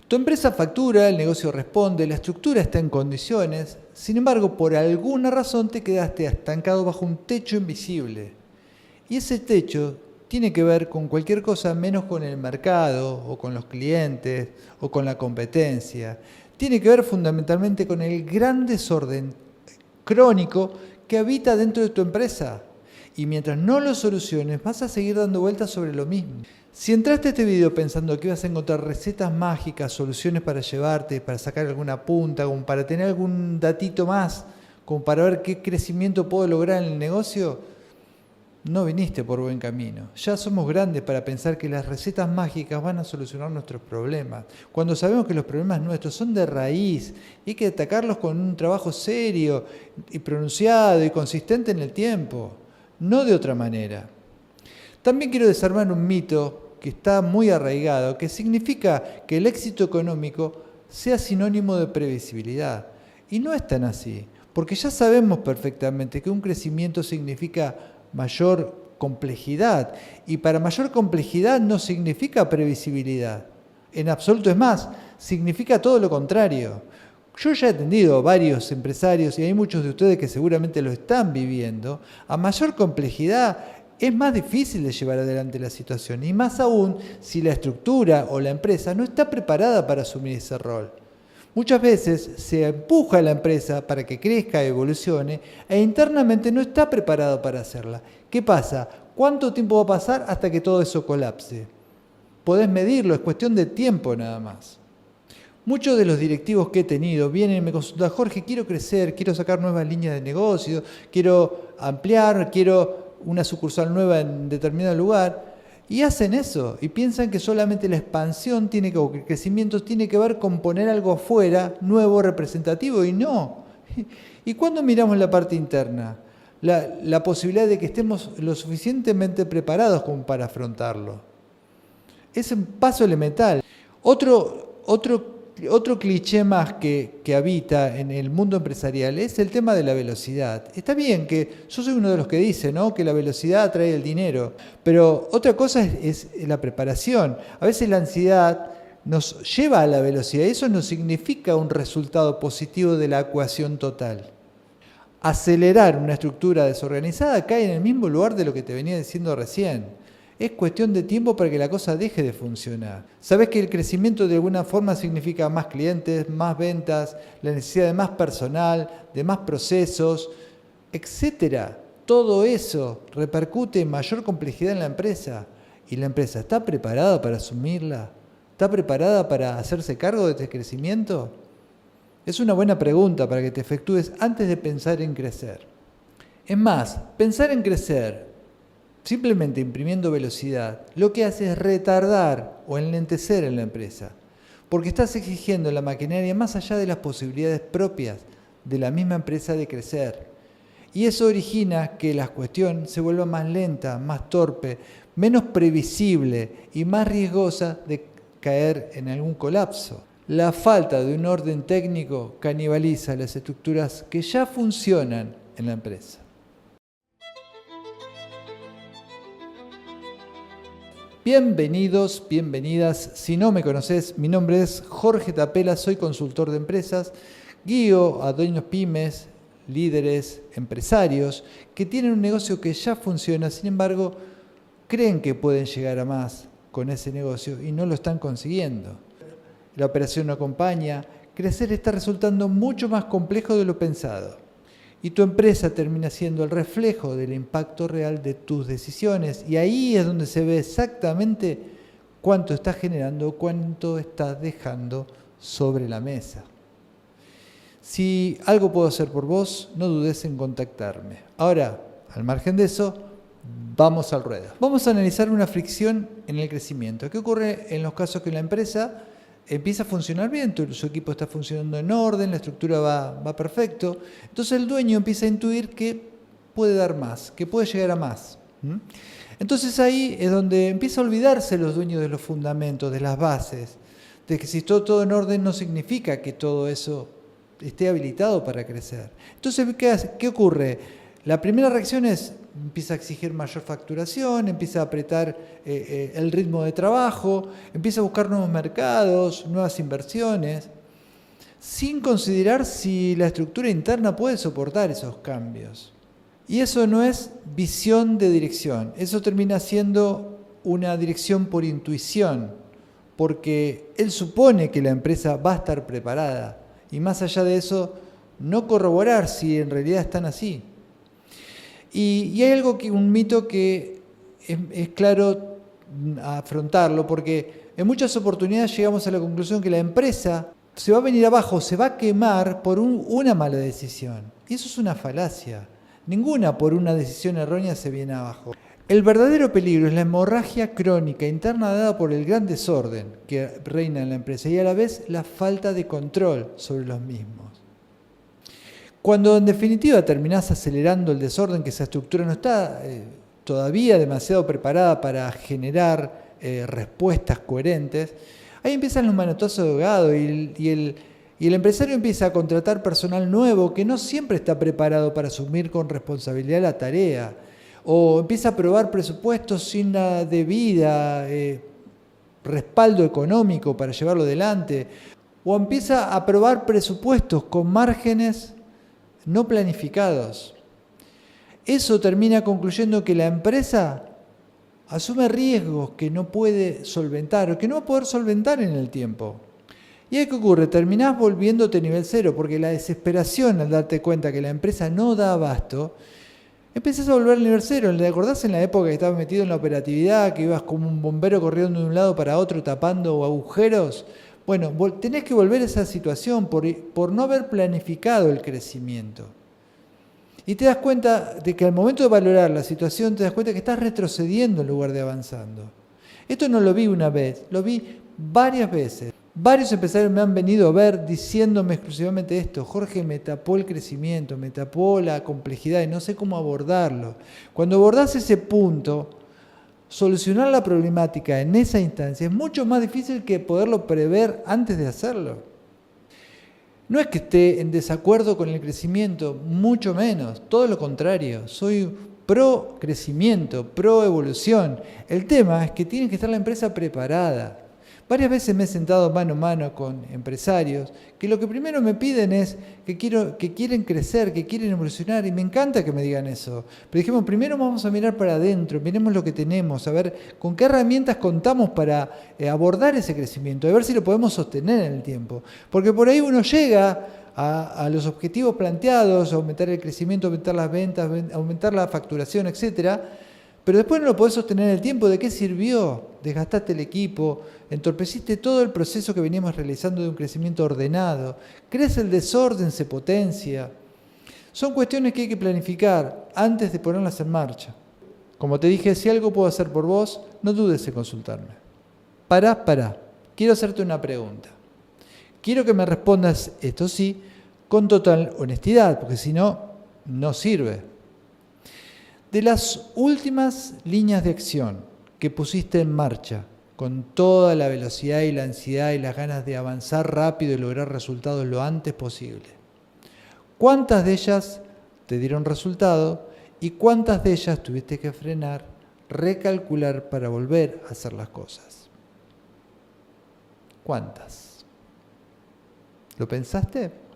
Tu empresa factura, el negocio responde, la estructura está en condiciones, sin embargo, por alguna razón te quedaste estancado bajo un techo invisible. Y ese techo tiene que ver con cualquier cosa menos con el mercado o con los clientes o con la competencia. Tiene que ver fundamentalmente con el gran desorden crónico que habita dentro de tu empresa. Y mientras no lo soluciones, vas a seguir dando vueltas sobre lo mismo. Si entraste a este video pensando que ibas a encontrar recetas mágicas, soluciones para llevarte, para sacar alguna punta, como para tener algún datito más, como para ver qué crecimiento puedo lograr en el negocio, no viniste por buen camino. Ya somos grandes para pensar que las recetas mágicas van a solucionar nuestros problemas, cuando sabemos que los problemas nuestros son de raíz y hay que atacarlos con un trabajo serio y pronunciado y consistente en el tiempo, no de otra manera. También quiero desarmar un mito que está muy arraigado, que significa que el éxito económico sea sinónimo de previsibilidad. Y no es tan así, porque ya sabemos perfectamente que un crecimiento significa mayor complejidad, y para mayor complejidad no significa previsibilidad. En absoluto, es más, significa todo lo contrario. Yo ya he atendido a varios empresarios, y hay muchos de ustedes que seguramente lo están viviendo. A mayor complejidad es más difícil de llevar adelante la situación, y más aún si la estructura o la empresa no está preparada para asumir ese rol. Muchas veces se empuja a la empresa para que crezca, evolucione, e internamente no está preparado para hacerla. ¿Qué pasa? ¿Cuánto tiempo va a pasar hasta que todo eso colapse? Podés medirlo, es cuestión de tiempo nada más. Muchos de los directivos que he tenido vienen y me consultan: Jorge, quiero crecer, quiero sacar nuevas líneas de negocio, quiero ampliar, quiero una sucursal nueva en determinado lugar. Y hacen eso y piensan que solamente la expansión o que el crecimiento tiene que ver con poner algo afuera, nuevo, representativo, y no. ¿Y cuando miramos la parte interna? La posibilidad de que estemos lo suficientemente preparados como para afrontarlo. Es un paso elemental. Otro cliché más que habita en el mundo empresarial es el tema de la velocidad. Está bien que yo soy uno de los que dice, ¿no?, que la velocidad atrae el dinero, pero otra cosa es la preparación. A veces la ansiedad nos lleva a la velocidad y eso no significa un resultado positivo de la ecuación total. Acelerar una estructura desorganizada cae en el mismo lugar de lo que te venía diciendo recién. Es cuestión de tiempo para que la cosa deje de funcionar. Sabés que el crecimiento de alguna forma significa más clientes, más ventas, la necesidad de más personal, de más procesos, etcétera. Todo eso repercute en mayor complejidad en la empresa. ¿Y la empresa está preparada para asumirla? ¿Está preparada para hacerse cargo de este crecimiento? Es una buena pregunta para que te efectúes antes de pensar en crecer. Es más, pensar en crecer simplemente imprimiendo velocidad, lo que hace es retardar o enlentecer en la empresa, porque estás exigiendo la maquinaria más allá de las posibilidades propias de la misma empresa de crecer. Y eso origina que la cuestión se vuelva más lenta, más torpe, menos previsible y más riesgosa de caer en algún colapso. La falta de un orden técnico canibaliza las estructuras que ya funcionan en la empresa. Bienvenidos, bienvenidas. Si no me conoces, mi nombre es Jorge Tapela, soy consultor de empresas, guío a dueños pymes, líderes, empresarios que tienen un negocio que ya funciona, sin embargo, creen que pueden llegar a más con ese negocio y no lo están consiguiendo. La operación no acompaña, crecer está resultando mucho más complejo de lo pensado. Y tu empresa termina siendo el reflejo del impacto real de tus decisiones. Y ahí es donde se ve exactamente cuánto estás generando, cuánto estás dejando sobre la mesa. Si algo puedo hacer por vos, no dudes en contactarme. Ahora, al margen de eso, vamos al ruedo. Vamos a analizar una fricción en el crecimiento. ¿Qué ocurre en los casos que la empresa empieza a funcionar bien, su equipo está funcionando en orden, la estructura va perfecto? Entonces el dueño empieza a intuir que puede dar más, que puede llegar a más. Entonces ahí es donde empieza a olvidarse los dueños de los fundamentos, de las bases, de que si está todo en orden no significa que todo eso esté habilitado para crecer. Entonces, ¿qué ocurre? La primera reacción es, empieza a exigir mayor facturación, empieza a apretar el ritmo de trabajo, empieza a buscar nuevos mercados, nuevas inversiones, sin considerar si la estructura interna puede soportar esos cambios. Y eso no es visión de dirección, eso termina siendo una dirección por intuición, porque él supone que la empresa va a estar preparada, y más allá de eso, no corroborar si en realidad están así. Y hay un mito que es claro afrontarlo, porque en muchas oportunidades llegamos a la conclusión que la empresa se va a venir abajo, se va a quemar por una mala decisión. Y eso es una falacia. Ninguna por una decisión errónea se viene abajo. El verdadero peligro es la hemorragia crónica interna dada por el gran desorden que reina en la empresa y a la vez la falta de control sobre los mismos. Cuando en definitiva terminás acelerando el desorden, que esa estructura no está todavía demasiado preparada para generar respuestas coherentes, ahí empiezan los manotazos de ahogado y el empresario empieza a contratar personal nuevo que no siempre está preparado para asumir con responsabilidad la tarea, o empieza a aprobar presupuestos sin la debida respaldo económico para llevarlo adelante, o empieza a aprobar presupuestos con márgenes no planificados. Eso termina concluyendo que la empresa asume riesgos que no puede solventar o que no va a poder solventar en el tiempo. ¿Y ahí qué ocurre? Terminás volviéndote nivel cero, porque la desesperación al darte cuenta que la empresa no da abasto, empezás a volver al nivel cero. ¿Te acordás en la época que estabas metido en la operatividad, que ibas como un bombero corriendo de un lado para otro tapando agujeros? Bueno, tenés que volver a esa situación por no haber planificado el crecimiento. Y te das cuenta de que al momento de valorar la situación, te das cuenta que estás retrocediendo en lugar de avanzando. Esto no lo vi una vez, lo vi varias veces. Varios empresarios me han venido a ver diciéndome exclusivamente esto: Jorge, me tapó el crecimiento, me tapó la complejidad y no sé cómo abordarlo. Cuando abordás ese punto, solucionar la problemática en esa instancia es mucho más difícil que poderlo prever antes de hacerlo. No es que esté en desacuerdo con el crecimiento, mucho menos, todo lo contrario, soy pro crecimiento, pro evolución. El tema es que tiene que estar la empresa preparada. Varias veces me he sentado mano a mano con empresarios que lo que primero me piden es que quieren crecer, que quieren evolucionar, y me encanta que me digan eso. Pero dijimos, primero vamos a mirar para adentro, miremos lo que tenemos, a ver con qué herramientas contamos para abordar ese crecimiento, a ver si lo podemos sostener en el tiempo. Porque por ahí uno llega a los objetivos planteados, aumentar el crecimiento, aumentar las ventas, aumentar la facturación, etcétera, pero después no lo podés sostener en el tiempo. ¿De qué sirvió? Desgastaste el equipo, entorpeciste todo el proceso que veníamos realizando de un crecimiento ordenado, crece el desorden, se potencia. Son cuestiones que hay que planificar antes de ponerlas en marcha. Como te dije, si algo puedo hacer por vos, no dudes en consultarme. Pará. Quiero hacerte una pregunta. Quiero que me respondas, esto sí, con total honestidad, porque si no, no sirve. De las últimas líneas de acción que pusiste en marcha, con toda la velocidad y la ansiedad y las ganas de avanzar rápido y lograr resultados lo antes posible, ¿cuántas de ellas te dieron resultado y cuántas de ellas tuviste que frenar, recalcular para volver a hacer las cosas? ¿Cuántas? ¿Lo pensaste?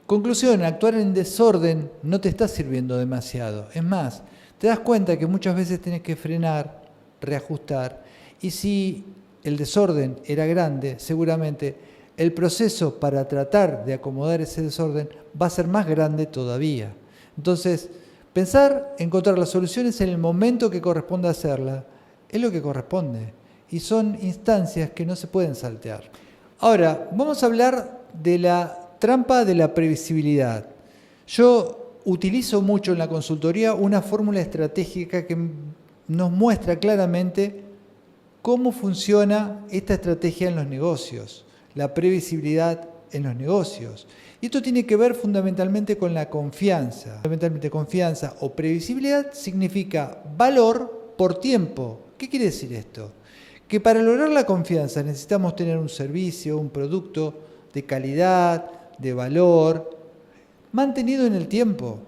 Conclusión: actuar en desorden no te está sirviendo demasiado. Es más, te das cuenta que muchas veces tienes que frenar, reajustar, y si el desorden era grande, seguramente el proceso para tratar de acomodar ese desorden va a ser más grande todavía. Entonces, pensar, encontrar las soluciones en el momento que corresponde hacerla, es lo que corresponde, y son instancias que no se pueden saltear. Ahora, vamos a hablar de la trampa de la previsibilidad. Yo utilizo mucho en la consultoría una fórmula estratégica que nos muestra claramente cómo funciona esta estrategia en los negocios, la previsibilidad en los negocios. Y esto tiene que ver fundamentalmente con la confianza. Fundamentalmente confianza o previsibilidad significa valor por tiempo. ¿Qué quiere decir esto? Que para lograr la confianza necesitamos tener un servicio, un producto de calidad, de valor, mantenido en el tiempo.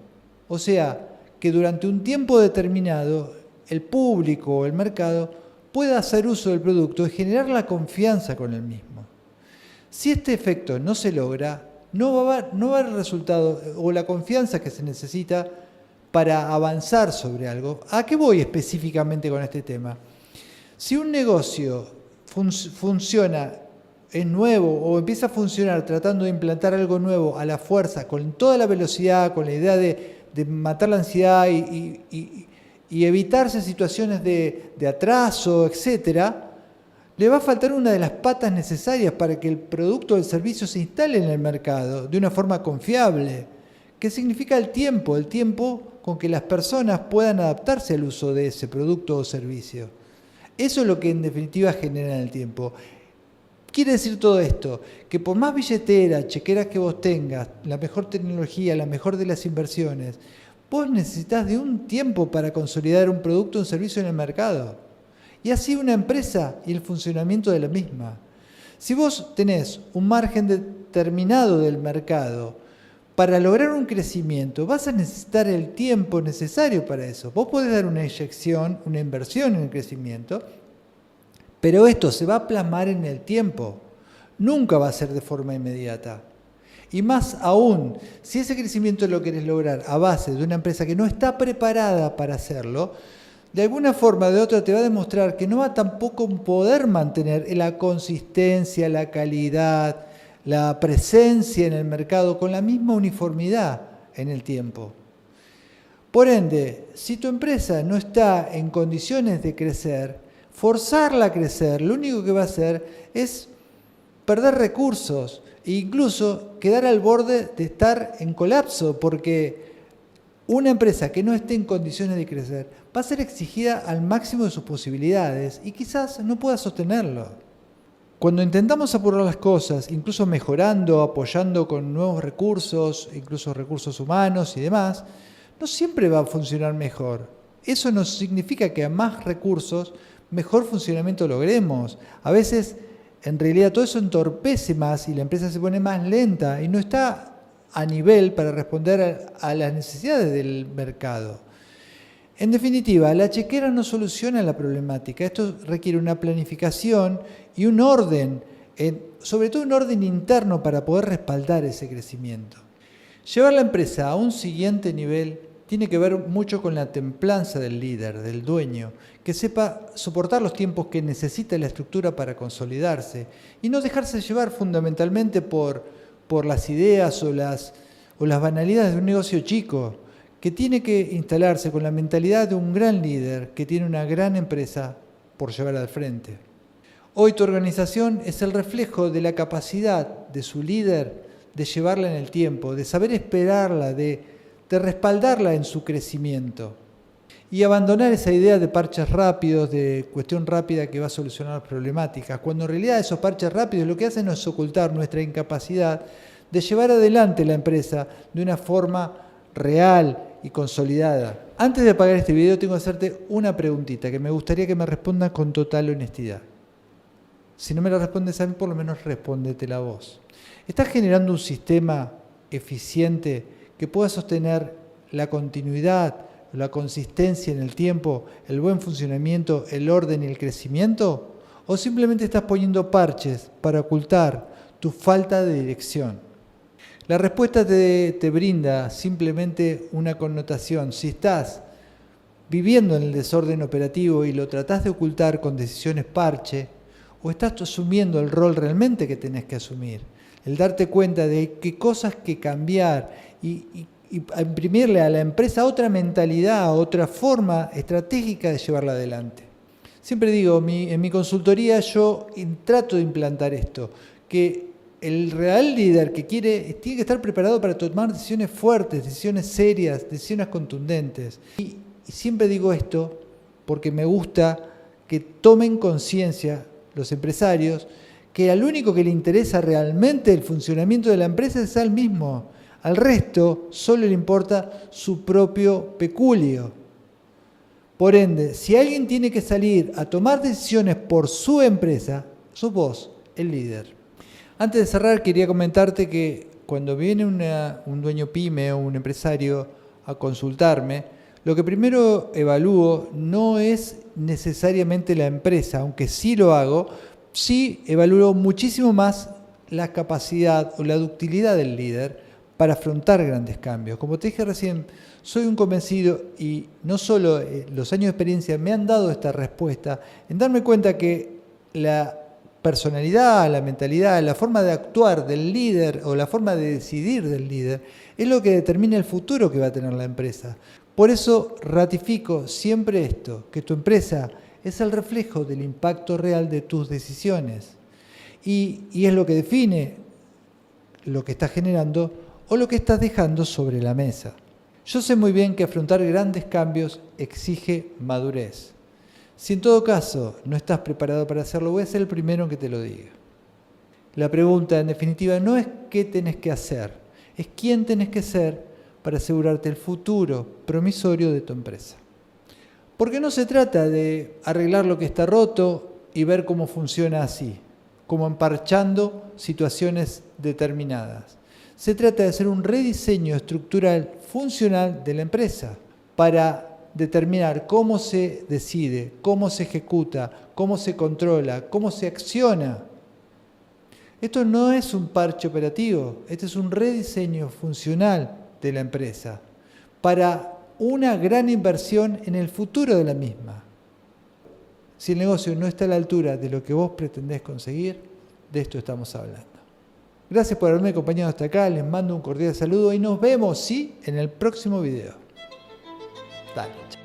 O sea, que durante un tiempo determinado el público o el mercado pueda hacer uso del producto y generar la confianza con el mismo. Si este efecto no se logra, no va a haber resultado o la confianza que se necesita para avanzar sobre algo. ¿A qué voy específicamente con este tema? Si un negocio funciona, es nuevo o empieza a funcionar tratando de implantar algo nuevo a la fuerza, con toda la velocidad, con la idea de matar la ansiedad y evitarse situaciones de atraso, etcétera, le va a faltar una de las patas necesarias para que el producto o el servicio se instale en el mercado de una forma confiable, que significa el tiempo con que las personas puedan adaptarse al uso de ese producto o servicio. Eso es lo que en definitiva genera el tiempo. Quiere decir todo esto, que por más billetera, chequeras que vos tengas, la mejor tecnología, la mejor de las inversiones, vos necesitas de un tiempo para consolidar un producto o un servicio en el mercado. Y así una empresa y el funcionamiento de la misma. Si vos tenés un margen determinado del mercado para lograr un crecimiento, vas a necesitar el tiempo necesario para eso. Vos podés dar una inyección, una inversión en el crecimiento, pero esto se va a plasmar en el tiempo. Nunca va a ser de forma inmediata. Y más aún, si ese crecimiento lo querés lograr a base de una empresa que no está preparada para hacerlo, de alguna forma o de otra te va a demostrar que no va tampoco a poder mantener la consistencia, la calidad, la presencia en el mercado con la misma uniformidad en el tiempo. Por ende, si tu empresa no está en condiciones de crecer, forzarla a crecer, lo único que va a hacer es perder recursos e incluso quedar al borde de estar en colapso, porque una empresa que no esté en condiciones de crecer va a ser exigida al máximo de sus posibilidades y quizás no pueda sostenerlo. Cuando intentamos apurar las cosas, incluso mejorando, apoyando con nuevos recursos, incluso recursos humanos y demás, no siempre va a funcionar mejor. Eso no significa que a más recursos, mejor funcionamiento logremos. A veces, en realidad, todo eso entorpece más y la empresa se pone más lenta y no está a nivel para responder a las necesidades del mercado. En definitiva, la chequera no soluciona la problemática. Esto requiere una planificación y un orden, sobre todo un orden interno para poder respaldar ese crecimiento. Llevar la empresa a un siguiente nivel tiene que ver mucho con la templanza del líder, del dueño, que sepa soportar los tiempos que necesita la estructura para consolidarse y no dejarse llevar fundamentalmente por las ideas o las banalidades de un negocio chico, que tiene que instalarse con la mentalidad de un gran líder que tiene una gran empresa por llevar al frente. Hoy tu organización es el reflejo de la capacidad de su líder de llevarla en el tiempo, de saber esperarla, de respaldarla en su crecimiento y abandonar esa idea de parches rápidos, de cuestión rápida que va a solucionar las problemáticas, cuando en realidad esos parches rápidos lo que hacen es ocultar nuestra incapacidad de llevar adelante la empresa de una forma real y consolidada. Antes de apagar este video tengo que hacerte una preguntita que me gustaría que me respondas con total honestidad. Si no me la respondes a mí, por lo menos respóndetela a vos. ¿Estás generando un sistema eficiente que pueda sostener la continuidad, la consistencia en el tiempo, el buen funcionamiento, el orden y el crecimiento? ¿O simplemente estás poniendo parches para ocultar tu falta de dirección? La respuesta te brinda simplemente una connotación. Si estás viviendo en el desorden operativo y lo tratás de ocultar con decisiones parche, o estás asumiendo el rol realmente que tenés que asumir, el darte cuenta de qué cosas que cambiar y imprimirle a la empresa otra mentalidad, otra forma estratégica de llevarla adelante. Siempre digo, en mi consultoría yo trato de implantar esto, que el real líder que tiene que estar preparado para tomar decisiones fuertes, decisiones serias, decisiones contundentes. Y siempre digo esto porque me gusta que tomen conciencia los empresarios que al único que le interesa realmente el funcionamiento de la empresa es al mismo. Al resto solo le importa su propio peculio. Por ende, si alguien tiene que salir a tomar decisiones por su empresa, sos vos, el líder. Antes de cerrar, quería comentarte que cuando viene un dueño pyme o un empresario a consultarme, lo que primero evalúo no es necesariamente la empresa, aunque sí lo hago, sí evalúo muchísimo más la capacidad o la ductilidad del líder para afrontar grandes cambios. Como te dije recién, soy un convencido y no solo los años de experiencia me han dado esta respuesta, en darme cuenta que la personalidad, la mentalidad, la forma de actuar del líder o la forma de decidir del líder es lo que determina el futuro que va a tener la empresa. Por eso ratifico siempre esto, que tu empresa es el reflejo del impacto real de tus decisiones y es lo que define lo que estás generando o lo que estás dejando sobre la mesa. Yo sé muy bien que afrontar grandes cambios exige madurez. Si en todo caso no estás preparado para hacerlo, voy a ser el primero en que te lo diga. La pregunta, en definitiva, no es qué tenés que hacer, es quién tenés que ser para asegurarte el futuro promisorio de tu empresa. Porque no se trata de arreglar lo que está roto y ver cómo funciona así, como emparchando situaciones determinadas. Se trata de hacer un rediseño estructural funcional de la empresa para determinar cómo se decide, cómo se ejecuta, cómo se controla, cómo se acciona. Esto no es un parche operativo, este es un rediseño funcional de la empresa para una gran inversión en el futuro de la misma. Si el negocio no está a la altura de lo que vos pretendés conseguir, de esto estamos hablando. Gracias por haberme acompañado hasta acá, les mando un cordial saludo y nos vemos, sí, en el próximo video. Dale.